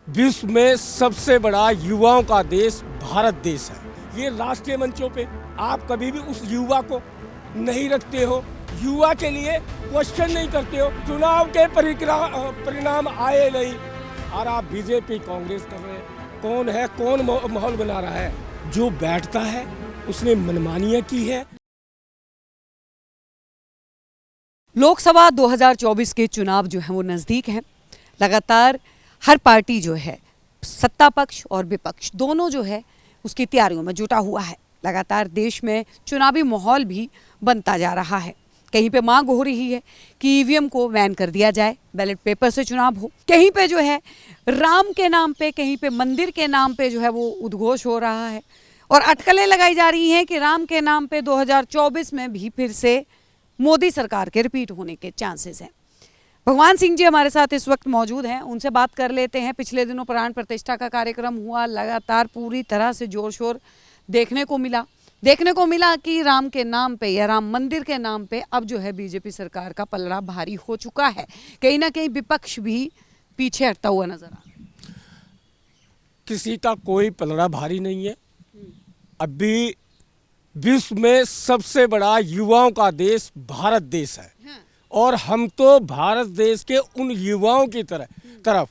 विश्व में सबसे बड़ा युवाओं का देश भारत देश है। ये राष्ट्रीय मंचों पे आप कभी भी उस युवा को नहीं रखते हो, युवा के लिए क्वेश्चन नहीं करते हो। चुनाव के परिणाम आए नहीं और आप बीजेपी कांग्रेस कर रहे हैं। कौन है, कौन माहौल बना रहा है? जो बैठता है उसने मनमानियां की है। लोकसभा 2024 के चुनाव जो है वो नज़दीक हैं। लगातार हर पार्टी जो है, सत्ता पक्ष और विपक्ष दोनों जो है उसकी तैयारियों में जुटा हुआ है। लगातार देश में चुनावी माहौल भी बनता जा रहा है। कहीं पे मांग हो रही है कि ईवीएम को बैन कर दिया जाए, बैलेट पेपर से चुनाव हो। कहीं पे जो है राम के नाम पे, कहीं पे मंदिर के नाम पे जो है वो उद्घोष हो रहा है और अटकलें लगाई जा रही हैं कि राम के नाम पे 2024 में भी फिर से मोदी सरकार के रिपीट होने के चांसेस हैं। भगवान सिंह जी हमारे साथ इस वक्त मौजूद हैं, उनसे बात कर लेते हैं। पिछले दिनों प्राण प्रतिष्ठा का कार्यक्रम हुआ, लगातार पूरी तरह से जोर शोर देखने को मिला कि राम के नाम पे या राम मंदिर के नाम पे अब जो है बीजेपी सरकार का पलड़ा भारी हो चुका है। कहीं ना कहीं विपक्ष भी पीछे हटता हुआ नजर आ रहा है। किसी का कोई पलड़ा भारी नहीं है। अभी विश्व में सबसे बड़ा युवाओं का देश भारत देश है और हम तो भारत देश के उन युवाओं की तरफ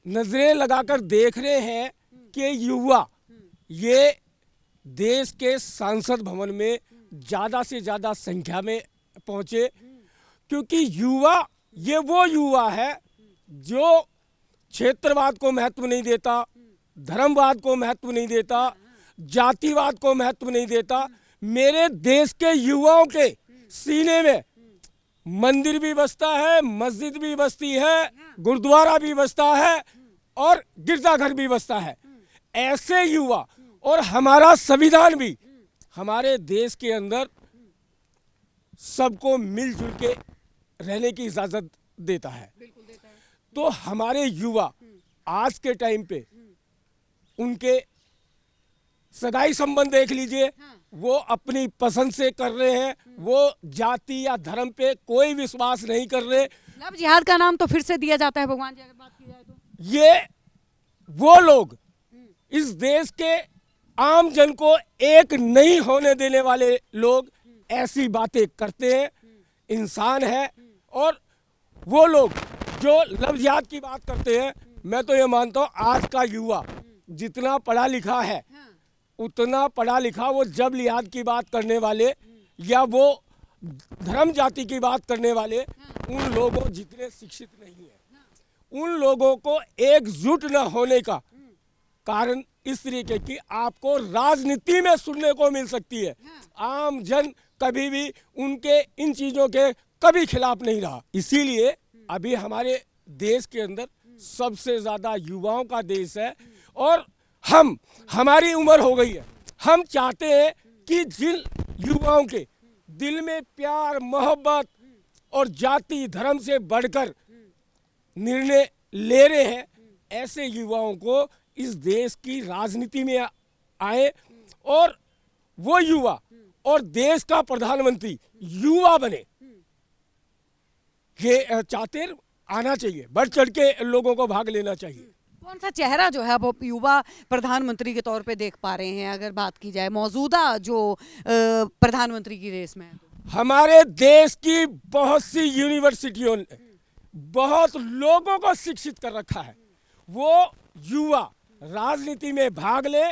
नजरें लगाकर देख रहे हैं कि युवा ये देश के संसद भवन में ज़्यादा से ज़्यादा संख्या में पहुँचे, क्योंकि युवा ये वो युवा है जो क्षेत्रवाद को महत्व नहीं देता, धर्मवाद को महत्व नहीं देता, जातिवाद को महत्व नहीं देता। मेरे देश के युवाओं के सीने में मंदिर भी बसता है, मस्जिद भी बसती है, गुरुद्वारा भी बसता है और गिरजाघर भी बसता है। ऐसे युवा और हमारा संविधान भी हमारे देश के अंदर सबको मिलजुल के रहने की इजाजत देता है। तो हमारे युवा आज के टाइम पे उनके सगाई संबंध देख लीजिए, वो अपनी पसंद से कर रहे हैं। वो जाति या धर्म पे कोई विश्वास नहीं कर रहे। लव जिहाद का नाम तो फिर से दिया जाता है भगवान जी, अगर बात की जाए तो। ये वो लोग इस देश के आम जन को एक नहीं होने देने वाले लोग ऐसी बातें करते हैं। इंसान है और वो लोग जो लव जिहाद की बात करते हैं, मैं तो ये मानता हूँ आज का युवा जितना पढ़ा लिखा है उतना पढ़ा लिखा वो जब लिहाद की बात करने वाले या वो धर्म जाति की बात करने वाले उन लोगों जितने शिक्षित नहीं है। उन लोगों को एकजुट न होने का कारण इस तरीके की आपको राजनीति में सुनने को मिल सकती है। आम जन कभी भी उनके इन चीज़ों के कभी खिलाफ नहीं रहा। इसीलिए अभी हमारे देश के अंदर सबसे ज़्यादा युवाओं का देश है और हमारी उम्र हो गई है। हम चाहते हैं कि जिन युवाओं के दिल में प्यार, मोहब्बत और जाति धर्म से बढ़कर निर्णय ले रहे हैं, ऐसे युवाओं को इस देश की राजनीति में आए और वो युवा और देश का प्रधानमंत्री युवा बने। ये चाहते आना चाहिए, बढ़ चढ़ के लोगों को भाग लेना चाहिए। कौन सा चेहरा जो है वो युवा प्रधानमंत्री के तौर पे देख पा रहे हैं, अगर बात की जाए मौजूदा जो प्रधानमंत्री की रेस में है? हमारे देश की बहुत सी यूनिवर्सिटियों ने बहुत लोगों को शिक्षित कर रखा है। वो युवा राजनीति में भाग ले।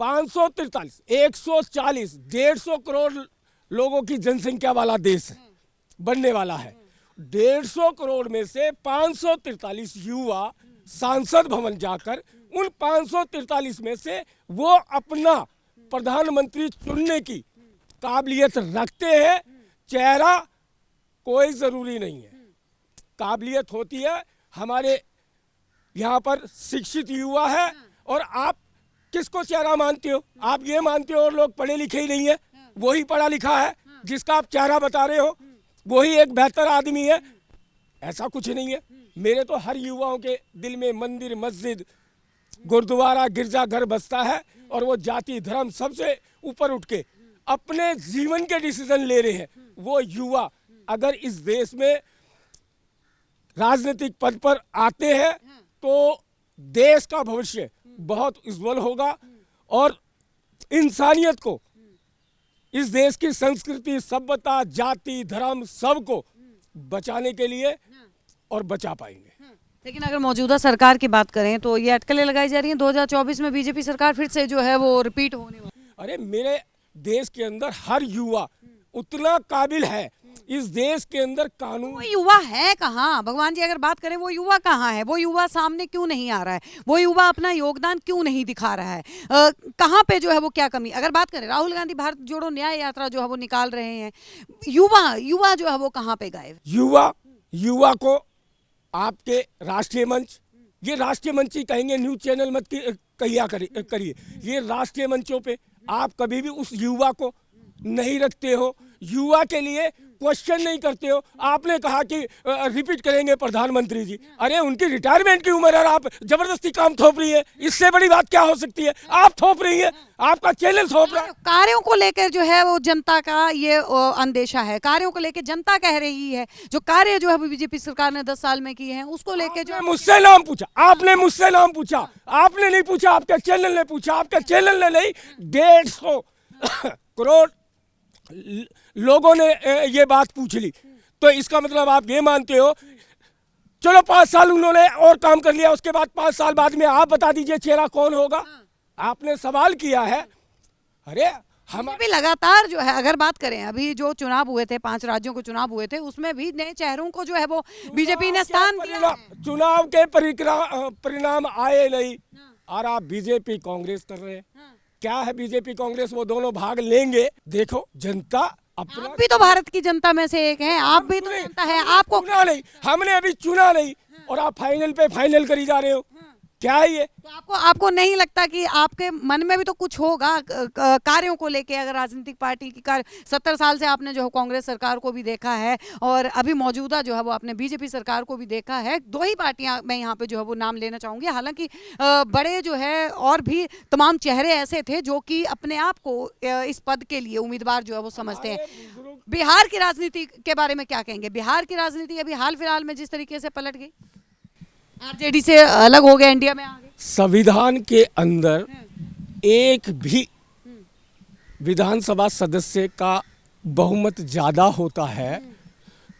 543, 140, 150 करोड़ लोगों की जनसंख्या वाला देश बनने वाला है। 150 करोड़ में से 543 युवा सांसद भवन जाकर उन 543 में से वो अपना प्रधानमंत्री चुनने की काबिलियत रखते हैं। चेहरा कोई जरूरी नहीं है, काबिलियत होती है। हमारे यहाँ पर शिक्षित युवा है और आप किसको चेहरा मानते हो? आप ये मानते हो और लोग पढ़े लिखे ही नहीं है, वही पढ़ा लिखा है जिसका आप चेहरा बता रहे हो, वही एक बेहतर आदमी है। ऐसा कुछ नहीं है। मेरे तो हर युवाओं के दिल में मंदिर, मस्जिद, गुरुद्वारा, गिरजाघर बसता है और वो जाति धर्म सबसे ऊपर उठ के अपने जीवन के डिसीजन ले रहे हैं। वो युवा अगर इस देश में राजनीतिक पद पर आते हैं तो देश का भविष्य बहुत उज्जवल होगा और इंसानियत को, इस देश की संस्कृति, सभ्यता, जाति, धर्म सबको बचाने के लिए और बचा पाएंगे। लेकिन अगर मौजूदा सरकार की बात करें तो ये अटकलें लगाई जा रही हैं 2024 में बीजेपी सरकार फिर से जो है वो रिपीट होने वाली। अरे मेरे देश के अंदर हर युवा उतना काबिल है, इस देश के अंदर कानून। वो युवा है कहाँ भगवान जी, अगर बात करें वो युवा कहाँ है? वो युवा सामने क्यों नहीं आ रहा है? वो युवा अपना योगदान क्यों नहीं दिखा रहा है? कहाँ पे जो है वो क्या कमी? अगर बात करें राहुल गांधी भारत जोड़ो न्याय यात्रा जो है वो निकाल रहे हैं, युवा जो है वो कहाँ पे गए? युवा को आपके राष्ट्रीय मंच, ये राष्ट्रीय मंच ही कहेंगे, न्यूज चैनल मत करिए, ये राष्ट्रीय मंचों पे आप कभी भी उस युवा को नहीं रखते हो, युवा के लिए क्वेश्चन नहीं करते हो। आपने कहा कि रिपीट करेंगे प्रधानमंत्री जी, अरे उनकी रिटायरमेंट की उम्र है और आप जबरदस्ती काम थोप रही है, इससे बड़ी बात क्या हो सकती है? आप थोप रही है, आपका चैनल थोप रहा है। कार्यों को लेकर जो है वो जनता का ये अंदेशा है, कार्यों को लेकर जनता कह रही है, जो कार्य जो है बीजेपी सरकार ने 10 साल में किए हैं उसको लेकर जो मुझसे नाम पूछा, आपने मुझसे नाम पूछा, आपने नहीं पूछा, आपके चैनल ने पूछा, आपके चैनल ने नहीं, 150 करोड़ लोगों ने ये बात पूछ ली। तो इसका मतलब आप ये मानते हो, चलो 5 साल उन्होंने और काम कर लिया, उसके बाद 5 साल बाद में आप बता दीजिए चेहरा कौन होगा? आपने सवाल किया है। अरे हम भी लगातार जो है अगर बात करें, अभी जो चुनाव हुए थे 5 राज्यों के चुनाव हुए थे उसमें भी नए चेहरों को जो है वो बीजेपी ने स्थान दिया है। चुनाव के परिणाम आए नहीं और आप बीजेपी कांग्रेस कर रहे हैं। क्या है बीजेपी कांग्रेस? वो दोनों भाग लेंगे। देखो जनता अपना, आप भी तो भारत की जनता में से एक हैं, आप भी तो जनता है, आपको चुना नहीं, हमने अभी चुना नहीं और आप फाइनल पे फाइनल करी जा रहे हो। क्या है ये? तो आपको नहीं लगता कि आपके मन में भी तो कुछ होगा कार्यों को लेके? अगर राजनीतिक पार्टी की कार्य 70 साल से आपने जो है कांग्रेस सरकार को भी देखा है और अभी मौजूदा जो है वो आपने बीजेपी सरकार को भी देखा है, 2 ही पार्टियां मैं यहाँ पे जो है वो नाम लेना चाहूंगी, हालांकि बड़े जो है और भी तमाम चेहरे ऐसे थे जो कि अपने आप को इस पद के लिए उम्मीदवार जो है वो समझते हैं। बिहार की राजनीति के बारे में क्या कहेंगे? बिहार की राजनीति अभी हाल फिलहाल में जिस तरीके से पलट गई, आरजेडी से अलग हो गया, इंडिया में आ गए, संविधान के अंदर एक भी विधानसभा सदस्य का बहुमत ज्यादा होता है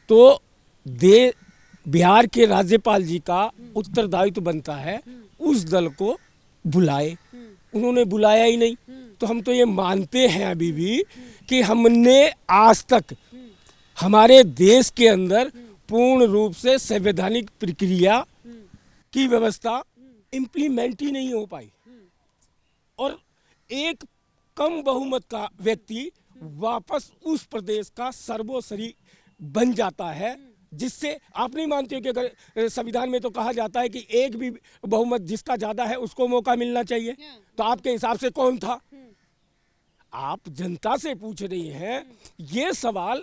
तो बिहार के राज्यपाल जी का उत्तरदायित्व बनता है उस दल को बुलाए। उन्होंने बुलाया ही नहीं, तो हम तो ये मानते हैं अभी भी कि हमने आज तक हमारे देश के अंदर पूर्ण रूप से संवैधानिक प्रक्रिया की व्यवस्था इम्प्लीमेंट ही नहीं हो पाई और एक कम बहुमत का व्यक्ति वापस उस प्रदेश का सर्वोपरि बन जाता है, जिससे आप नहीं मानते हो कि अगर संविधान में तो कहा जाता है कि एक भी बहुमत जिसका ज्यादा है उसको मौका मिलना चाहिए, तो आपके हिसाब से कौन था? आप जनता से पूछ रही हैं ये सवाल,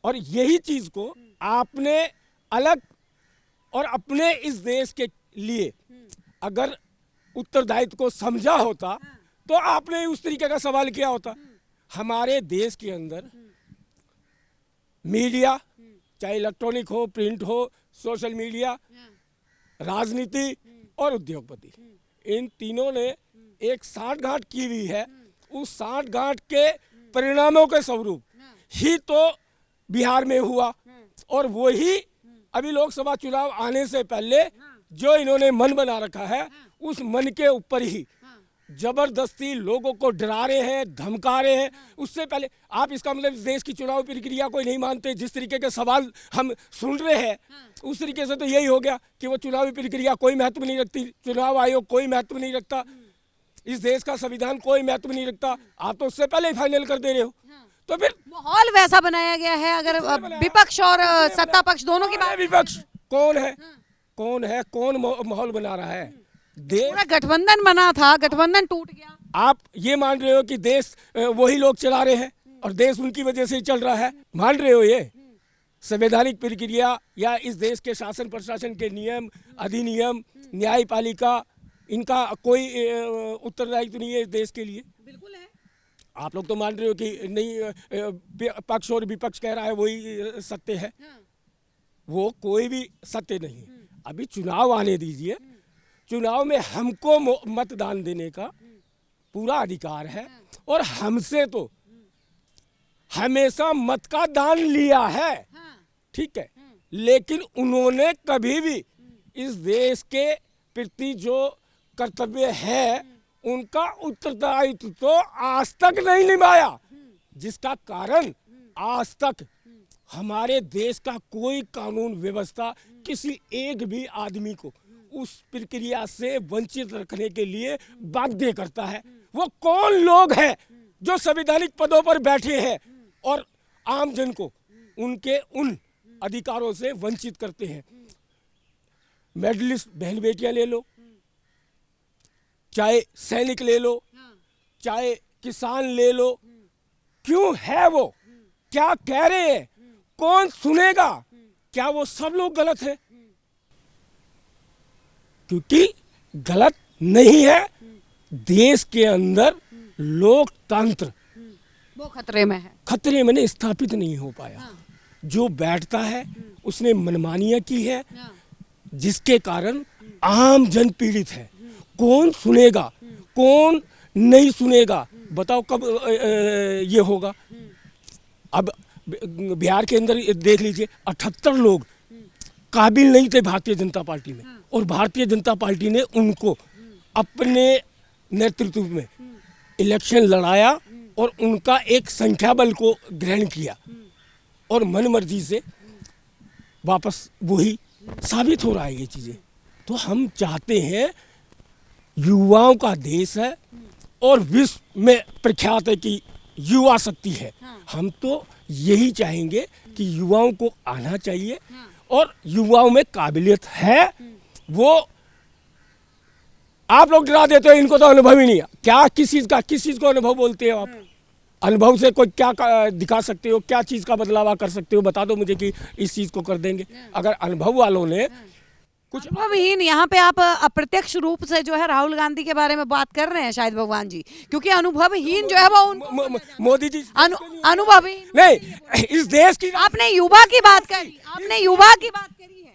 और यही चीज को आपने अलग और अपने इस देश के लिए अगर उत्तरदायित्व को समझा होता तो आपने उस तरीके का सवाल किया होता। हमारे देश के अंदर मीडिया, चाहे इलेक्ट्रॉनिक हो, प्रिंट हो, सोशल मीडिया, राजनीति और उद्योगपति, इन तीनों ने एक सांठगांठ की हुई है। उस सांठगांठ के परिणामों के स्वरूप ही तो बिहार में हुआ और वही अभी लोकसभा चुनाव आने से पहले जो इन्होंने मन बना रखा है उस मन के ऊपर ही जबरदस्ती लोगों को डरा रहे हैं, धमका रहे हैं। उससे पहले आप इसका मतलब देश की चुनाव प्रक्रिया को नहीं मानते? जिस तरीके के सवाल हम सुन रहे हैं उस तरीके से तो यही हो गया कि वो चुनावी प्रक्रिया कोई महत्व नहीं रखती, चुनाव आयोग कोई महत्व नहीं रखता, इस देश का संविधान कोई महत्व नहीं रखता। आप तो उससे पहले ही फाइनल कर दे रहे हो। तो फिर माहौल वैसा बनाया गया है। अगर विपक्ष और सत्ता पक्ष दोनों की बात, विपक्ष कौन है? कौन माहौल बना रहा है? पूरा गठबंधन बना था, गठबंधन टूट गया। आप ये मान रहे हो कि देश वही लोग चला रहे हैं और देश उनकी वजह से ही चल रहा है? मान रहे हो ये संवैधानिक प्रक्रिया या इस देश के शासन प्रशासन के नियम, अधिनियम, न्यायपालिका, इनका कोई उत्तरदायित्व नहीं है इस देश के लिए? बिल्कुल है। आप लोग तो मान रहे हो कि नहीं, पक्ष और विपक्ष कह रहा है वही सत्य है। वो कोई भी सत्य नहीं है। अभी चुनाव आने दीजिए, चुनाव में हमको मतदान देने का पूरा अधिकार है और हमसे तो हमेशा मत का दान लिया है, ठीक है, लेकिन उन्होंने कभी भी इस देश के प्रति जो कर्तव्य है उनका उत्तरदायित्व तो आज तक नहीं निभाया, जिसका कारण आज तक हमारे देश का कोई कानून व्यवस्था किसी एक भी आदमी को उस प्रक्रिया से वंचित रखने के लिए बाध्य करता है। वो कौन लोग हैं जो संवैधानिक पदों पर बैठे हैं और आम जन को उनके उन अधिकारों से वंचित करते हैं। मेडलिस्ट बहन बेटियां ले लो, चाहे सैनिक ले लो, चाहे किसान ले लो, क्यों है वो, क्या कह रहे हैं, कौन सुनेगा, क्या वो सब लोग गलत हैं? क्योंकि गलत नहीं है, देश के अंदर लोकतंत्र वो खतरे में है, खतरे में स्थापित नहीं हो पाया। जो बैठता है उसने मनमानियां की है, जिसके कारण आम जन पीड़ित है। कौन सुनेगा, कौन नहीं सुनेगा, बताओ कब ये होगा? अब बिहार के अंदर देख लीजिए, 78 लोग काबिल नहीं थे भारतीय जनता पार्टी में, और भारतीय जनता पार्टी ने उनको अपने नेतृत्व में इलेक्शन लड़ाया और उनका एक संख्या बल को ग्रहण किया और मनमर्जी से वापस वही साबित हो रहा है ये चीज़ें। तो हम चाहते हैं, युवाओं का देश है और विश्व में प्रख्यात है कि युवा शक्ति है। हम तो यही चाहेंगे कि युवाओं को आना चाहिए, और युवाओं में काबिलियत है। वो आप लोग डरा देते हो, इनको तो अनुभव ही नहीं है। क्या किस चीज़ को अनुभव बोलते हो आप? अनुभव से कोई क्या दिखा सकते हो, क्या चीज़ का बदलाव कर सकते हो? बता दो मुझे कि इस चीज़ को कर देंगे। अगर अनुभव वालों ने कुछ अनुभवहीन, यहाँ पे आप अप्रत्यक्ष रूप से जो है राहुल गांधी के बारे में बात कर रहे हैं शायद भगवान जी, क्योंकि अनुभवहीन जो है वो मोदी जी अनुभवहीन नहीं, इस देश की आपने युवा की बात करी, आपने युवा की बात करी है।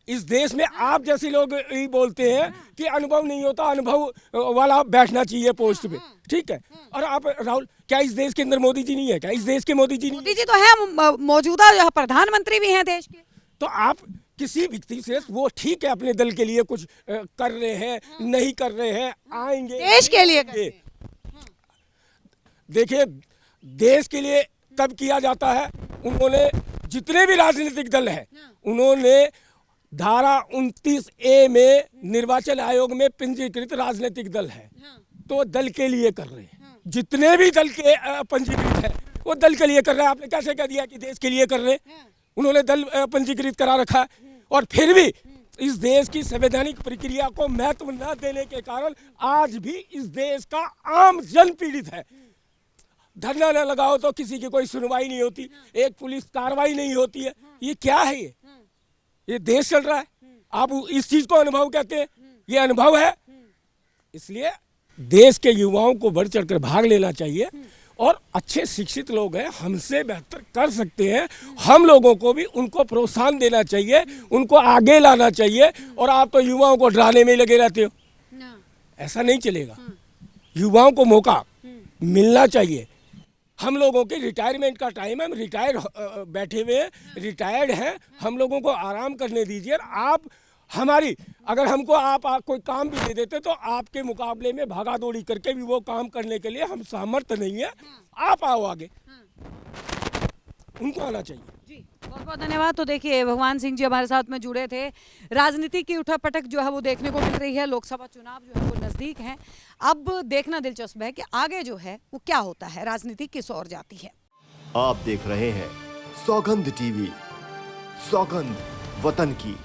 इस देश में आप जैसे लोग यही बोलते हैं कि अनुभव नहीं होता, अनुभव वाला बैठना चाहिए पोस्ट पे, ठीक है। और आप राहुल, क्या इस देश के अंदर मोदी जी नहीं है? क्या इस देश के मोदी जी नहीं? मोदी जी तो है, मौजूदा जो है प्रधानमंत्री भी हैं देश के। तो आप किसी व्यक्ति से, वो ठीक है अपने दल के लिए कुछ कर रहे हैं, नहीं कर रहे हैं, आएंगे देश के लिए करते हैं। देखिए, देश के लिए कब किया जाता है? उन्होंने जितने भी राजनीतिक दल हैं, उन्होंने धारा 29A में निर्वाचन आयोग में पंजीकृत राजनीतिक दल है, तो दल के लिए कर रहे हैं। जितने भी दल के पंजीकृत है वो दल के लिए कर रहे हैं। आपने कैसे कह दिया कि देश के लिए कर रहे हैं? उन्होंने दल पंजीकृत करा रखा है, और फिर भी इस देश की संवैधानिक प्रक्रिया को महत्व न देने के कारण आज भी इस देश का आम जन पीड़ित है। धरना न लगाओ तो किसी की कोई सुनवाई नहीं होती, एक पुलिस कार्रवाई नहीं होती है। ये क्या है? ये देश चल रहा है? आप इस चीज को अनुभव कहते हैं? ये अनुभव है? इसलिए देश के युवाओं को बढ़ चढ़कर भाग लेना चाहिए, और अच्छे शिक्षित लोग हैं, हमसे बेहतर कर सकते हैं। हम लोगों को भी उनको प्रोत्साहन देना चाहिए, उनको आगे लाना चाहिए। और आप तो युवाओं को डराने में ही लगे रहते हो, ऐसा नहीं चलेगा। युवाओं को मौका मिलना चाहिए। हम लोगों के रिटायरमेंट का टाइम है, हम रिटायर बैठे हुए हैं, रिटायर्ड हैं, हम लोगों को आराम करने दीजिए। आप हमारी, अगर हमको आप कोई काम भी दे देते तो आपके मुकाबले में भागा दौड़ी करके भी वो काम करने के लिए हम सामर्थ्य नहीं है। आप आओ आगे, उनको आना चाहिए। जी, बहुत बहुत धन्यवाद। तो देखिए, भगवान सिंह जी हमारे साथ में जुड़े थे। राजनीति की उठापटक जो है वो देखने को मिल रही है, लोकसभा चुनाव जो है वो नजदीक हैं। अब देखना दिलचस्प है कि आगे जो है वो क्या होता है, राजनीति किस ओर जाती है। आप देख रहे हैं सौगंध टीवी, सौगंध वतन की।